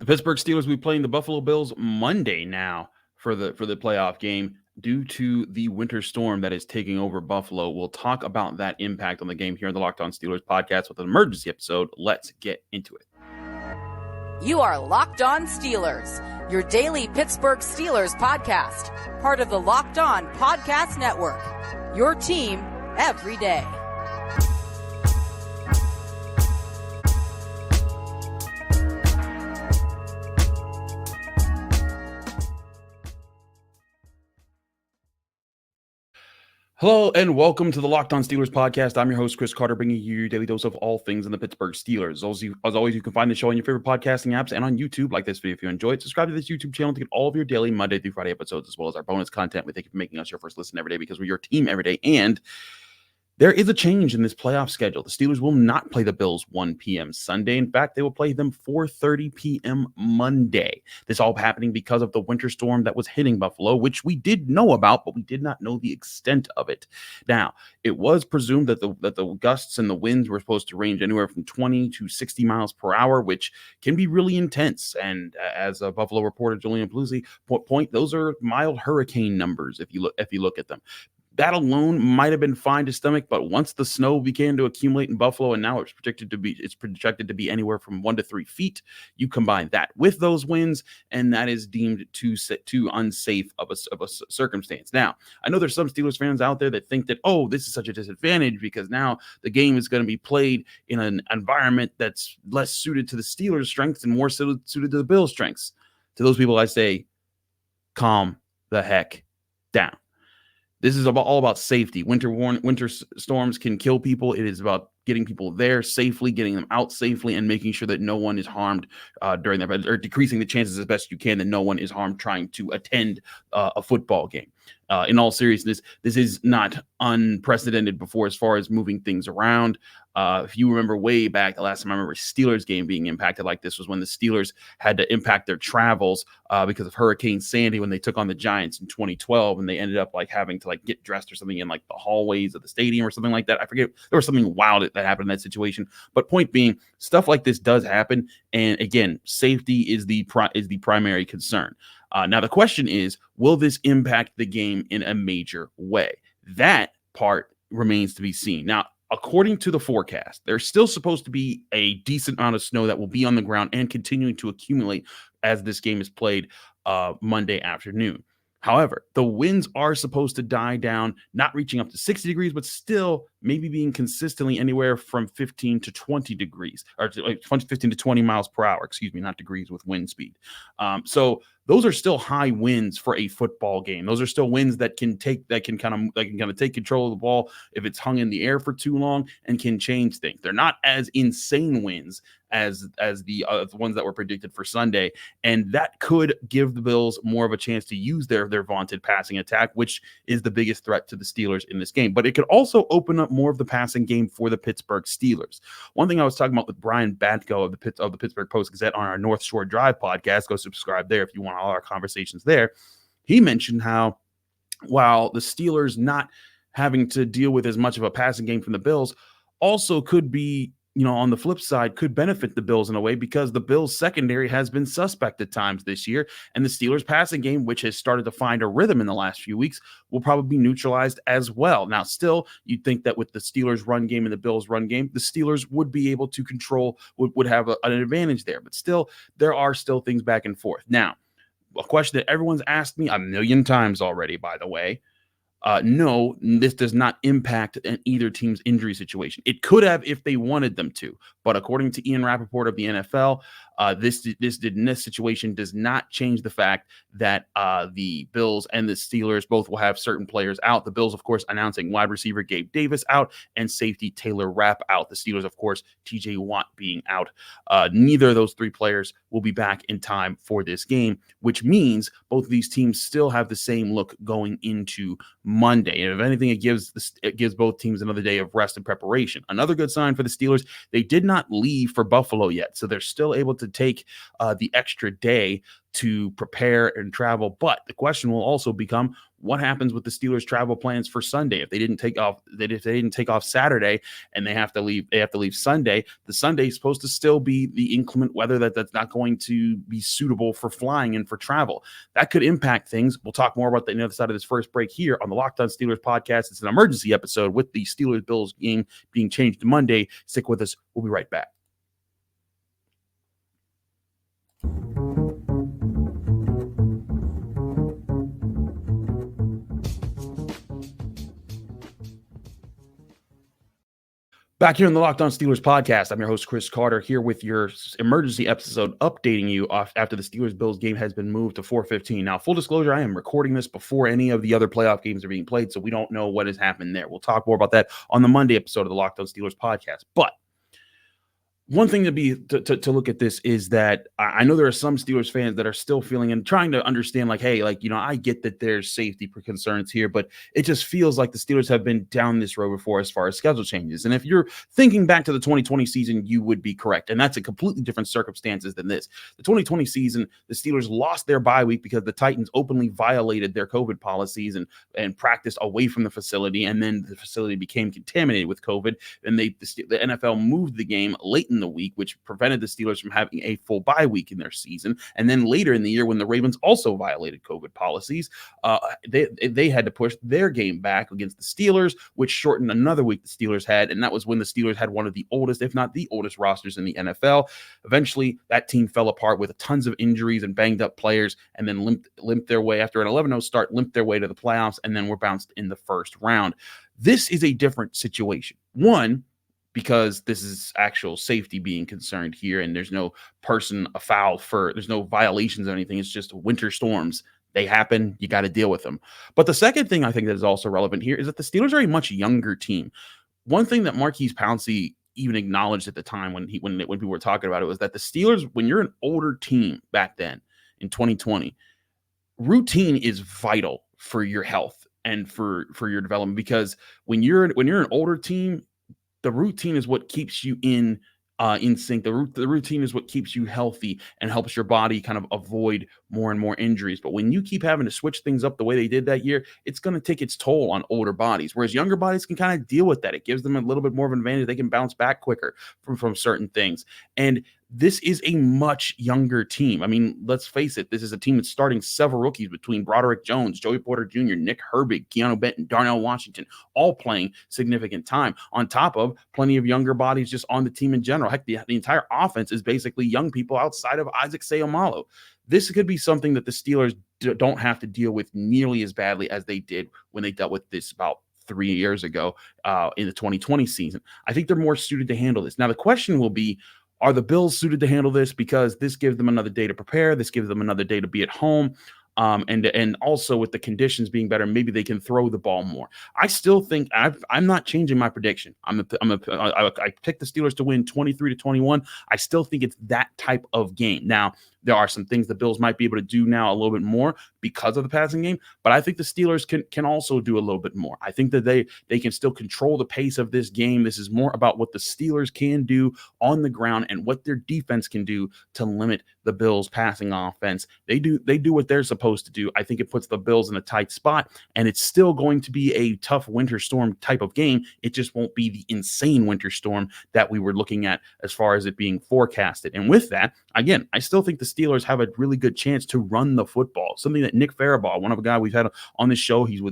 The Pittsburgh Steelers will be playing the Buffalo Bills Monday now for the playoff game due to the winter storm that is taking over Buffalo. We'll talk about that impact on the game here in the Locked On Steelers podcast with an emergency episode. Let's get into it. You are Locked On Steelers, your daily Pittsburgh Steelers podcast, part of the Locked On Podcast Network, your team every day. Hello and welcome to the Locked On Steelers podcast. I'm your host, Chris Carter, bringing you your daily dose of all things in the Pittsburgh Steelers. As always, you can find the show on your favorite podcasting apps and on YouTube. Like this video if you enjoy it. Subscribe to this YouTube channel to get all of your daily Monday through Friday episodes, as well as our bonus content. We thank you for making us your first listen every day because we're your team every day. And there is a change in this playoff schedule. The Steelers will not play the Bills 1 p.m. Sunday. In fact, they will play them 4:30 p.m. Monday. This all happening because of the winter storm that was hitting Buffalo, which we did know about, but we did not know the extent of it. Now, it was presumed that the gusts and the winds were supposed to range anywhere from 20 to 60 miles per hour, which can be really intense. And as a Buffalo reporter, Julian Paluzzi point, those are mild hurricane numbers if you look at them. That alone might have been fine to stomach, but once the snow began to accumulate in Buffalo, and now it's projected to be anywhere from 1 to 3 feet, you combine that with those winds, and that is deemed too unsafe of a circumstance. Now, I know there's some Steelers fans out there that think that, oh, this is such a disadvantage because now the game is going to be played in an environment that's less suited to the Steelers' strengths and more suited to the Bills' strengths. To those people, I say, calm the heck down. This is all about safety. Winter storms can kill people. It is about getting people there safely, getting them out safely, and making sure that no one is harmed during that, or decreasing the chances as best you can that no one is harmed trying to attend a football game. In all seriousness, this is not unprecedented before as far as moving things around. If you remember way back, the last time I remember a Steelers game being impacted like this was when the Steelers had to impact their travels because of Hurricane Sandy when they took on the Giants in 2012, and they ended up having to get dressed or something in the hallways of the stadium or something like that. I forget. There was something wild that happened in that situation. But point being, stuff like this does happen, and again, safety is the primary concern. Now, the question is, will this impact the game in a major way? That part remains to be seen. Now, according to the forecast, there's still supposed to be a decent amount of snow that will be on the ground and continuing to accumulate as this game is played Monday afternoon. However, the winds are supposed to die down, not reaching up to 60 degrees, but still maybe being consistently anywhere from 15 to 20 degrees, or 15 to 20 miles per hour, not degrees with wind speed. So those are still high winds for a football game. Those are still winds that can kind of take control of the ball if it's hung in the air for too long and can change things. They're not as insane winds as the ones that were predicted for Sunday, and that could give the Bills more of a chance to use their vaunted passing attack, which is the biggest threat to the Steelers in this game. But it could also open up more of the passing game for the Pittsburgh Steelers. One thing I was talking about with Brian Batko of the Pittsburgh Post-Gazette on our North Shore Drive podcast, go subscribe there if you want all our conversations there. He mentioned how while the Steelers not having to deal with as much of a passing game from the Bills also could be, on the flip side, could benefit the Bills in a way because the Bills secondary has been suspect at times this year, and the Steelers passing game, which has started to find a rhythm in the last few weeks, will probably be neutralized as well. Now, still, you'd think that with the Steelers run game and the Bills run game, the Steelers would be able to control, would have an advantage there, but still, there are still things back and forth. Now, a question that everyone's asked me a million times already, by the way. No, this does not impact either team's injury situation. It could have if they wanted them to, but according to Ian Rappaport of the NFL, this situation does not change the fact that the Bills and the Steelers both will have certain players out. The Bills, of course, announcing wide receiver Gabe Davis out and safety Taylor Rapp out. The Steelers, of course, TJ Watt being out. Neither of those three players will be back in time for this game, which means both of these teams still have the same look going into Monday. And if anything, it gives both teams another day of rest and preparation. Another good sign for the Steelers, they did not leave for Buffalo yet, so they're still able to take the extra day to prepare and travel. But the question will also become, what happens with the Steelers' travel plans for Sunday? If they didn't take off Saturday and they have to leave Sunday, the Sunday is supposed to still be the inclement weather that's not going to be suitable for flying and for travel. That could impact things. We'll talk more about that on the other side of this first break here on the Locked On Steelers podcast. It's an emergency episode with the Steelers-Bills game being changed to Monday. Stick with us. We'll be right back. Back here in the Locked On Steelers podcast, I'm your host, Chris Carter, here with your emergency episode updating you after the Steelers-Bills game has been moved to 4:15. Now, full disclosure, I am recording this before any of the other playoff games are being played, so we don't know what has happened there. We'll talk more about that on the Monday episode of the Locked On Steelers podcast. But one thing to look at this is that I know there are some Steelers fans that are still feeling and trying to understand, like, hey, like, I get that there's safety concerns here, but it just feels like the Steelers have been down this road before as far as schedule changes. And if you're thinking back to the 2020 season, you would be correct. And that's a completely different circumstances than this. The 2020 season, the Steelers lost their bye week because the Titans openly violated their COVID policies and practiced away from the facility. And then the facility became contaminated with COVID. And the NFL moved the game late in the week, which prevented the Steelers from having a full bye week in their season. And then later in the year, when the Ravens also violated COVID policies, they had to push their game back against the Steelers, which shortened another week the Steelers had. And that was when the Steelers had one of the oldest, if not the oldest, rosters in the NFL. Eventually, that team fell apart with tons of injuries and banged up players, and then limped their way after an 11-0 start, limped their way to the playoffs, and then were bounced in the first round. This is a different situation. One, because this is actual safety being concerned here, and there's no person afoul there's no violations or anything. It's just winter storms. They happen. You got to deal with them. But the second thing I think that is also relevant here is that the Steelers are a much younger team. One thing that Marquise Pouncey even acknowledged at the time when people were talking about it was that the Steelers, when you're an older team back then in 2020, routine is vital for your health and for your development, because when you're an older team, the routine is what keeps you in sync. The routine is what keeps you healthy and helps your body kind of avoid more and more injuries. But when you keep having to switch things up the way they did that year, it's going to take its toll on older bodies, whereas younger bodies can kind of deal with that. It gives them a little bit more of an advantage. They can bounce back quicker from certain things. And this is a much younger team. I mean, let's face it. This is a team that's starting several rookies between Broderick Jones, Joey Porter Jr., Nick Herbig, Keanu Benton, Darnell Washington, all playing significant time, on top of plenty of younger bodies just on the team in general. Heck, the entire offense is basically young people outside of Isaac Seumalo. This could be something that the Steelers don't have to deal with nearly as badly as they did when they dealt with this about 3 years ago in the 2020 season. I think they're more suited to handle this. Now, the question will be, are the Bills suited to handle this? Because this gives them another day to prepare. This gives them another day to be at home. And also with the conditions being better, maybe they can throw the ball more. I still think I'm not changing my prediction. I picked the Steelers to win 23-21. I still think it's that type of game. Now, there are some things the Bills might be able to do now a little bit more because of the passing game, but I think the Steelers can also do a little bit more. I think that they can still control the pace of this game. This is more about what the Steelers can do on the ground and what their defense can do to limit the Bills' passing offense. They do what they're supposed to do. I think it puts the Bills in a tight spot, and it's still going to be a tough winter storm type of game. It just won't be the insane winter storm that we were looking at as far as it being forecasted. And with that, again, I still think the Steelers have a really good chance to run the football. Something that Nick Farabaugh, one of a guy we've had on this show, he's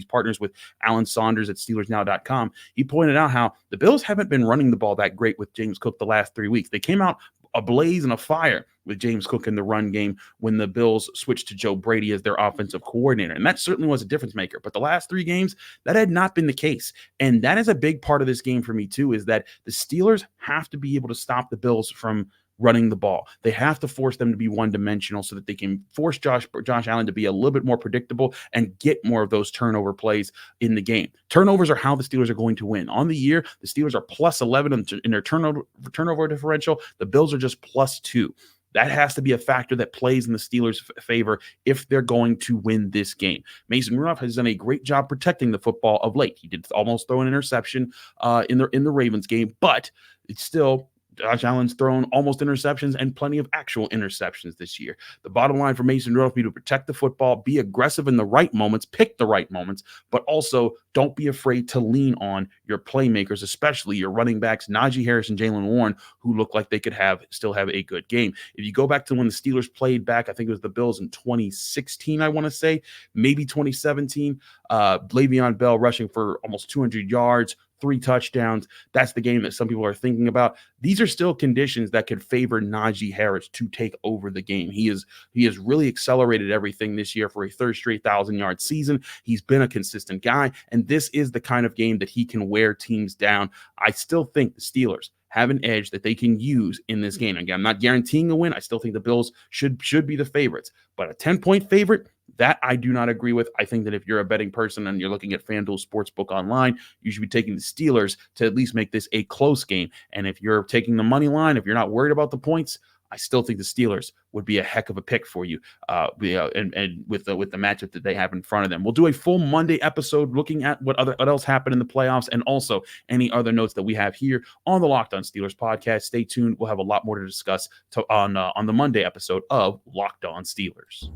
partners with Alan Saunders at SteelersNow.com. He pointed out how the Bills haven't been running the ball that great with James Cook the last 3 weeks. They came out ablaze and afire with James Cook in the run game when the Bills switched to Joe Brady as their offensive coordinator. And that certainly was a difference maker. But the last 3 games, that had not been the case. And that is a big part of this game for me too, is that the Steelers have to be able to stop the Bills from running the ball. They have to force them to be one-dimensional so that they can force Josh Allen to be a little bit more predictable and get more of those turnover plays in the game. Turnovers are how the Steelers are going to win. On the year, the Steelers are plus 11 in their turnover differential. The Bills are just plus 2. That has to be a factor that plays in the Steelers' favor if they're going to win this game. Mason Rudolph has done a great job protecting the football of late. He did almost throw an interception in the Ravens game, but it's still Josh Allen's thrown almost interceptions and plenty of actual interceptions this year. The bottom line for Mason Rudolph be to protect the football, be aggressive in the right moments, pick the right moments, but also don't be afraid to lean on your playmakers, especially your running backs, Najee Harris and Jaylen Warren, who look like they could still have a good game. If you go back to when the Steelers played back, I think it was the Bills in 2016, I want to say, maybe 2017, Le'Veon Bell rushing for almost 200 yards, 3 touchdowns. That's the game that some people are thinking about. These are still conditions that could favor Najee Harris to take over the game. He has really accelerated everything this year for a third straight 1,000-yard season. He's been a consistent guy, and this is the kind of game that he can wear teams down. I still think the Steelers have an edge that they can use in this game. Again, I'm not guaranteeing a win. I still think the Bills should be the favorites, but a 10-point favorite, that I do not agree with. I think that if you're a betting person and you're looking at FanDuel Sportsbook online, you should be taking the Steelers to at least make this a close game. And if you're taking the money line, if you're not worried about the points, I still think the Steelers would be a heck of a pick for you, and with the matchup that they have in front of them. We'll do a full Monday episode looking at what else happened in the playoffs and also any other notes that we have here on the Locked On Steelers podcast. Stay tuned. We'll have a lot more to discuss on the Monday episode of Locked On Steelers.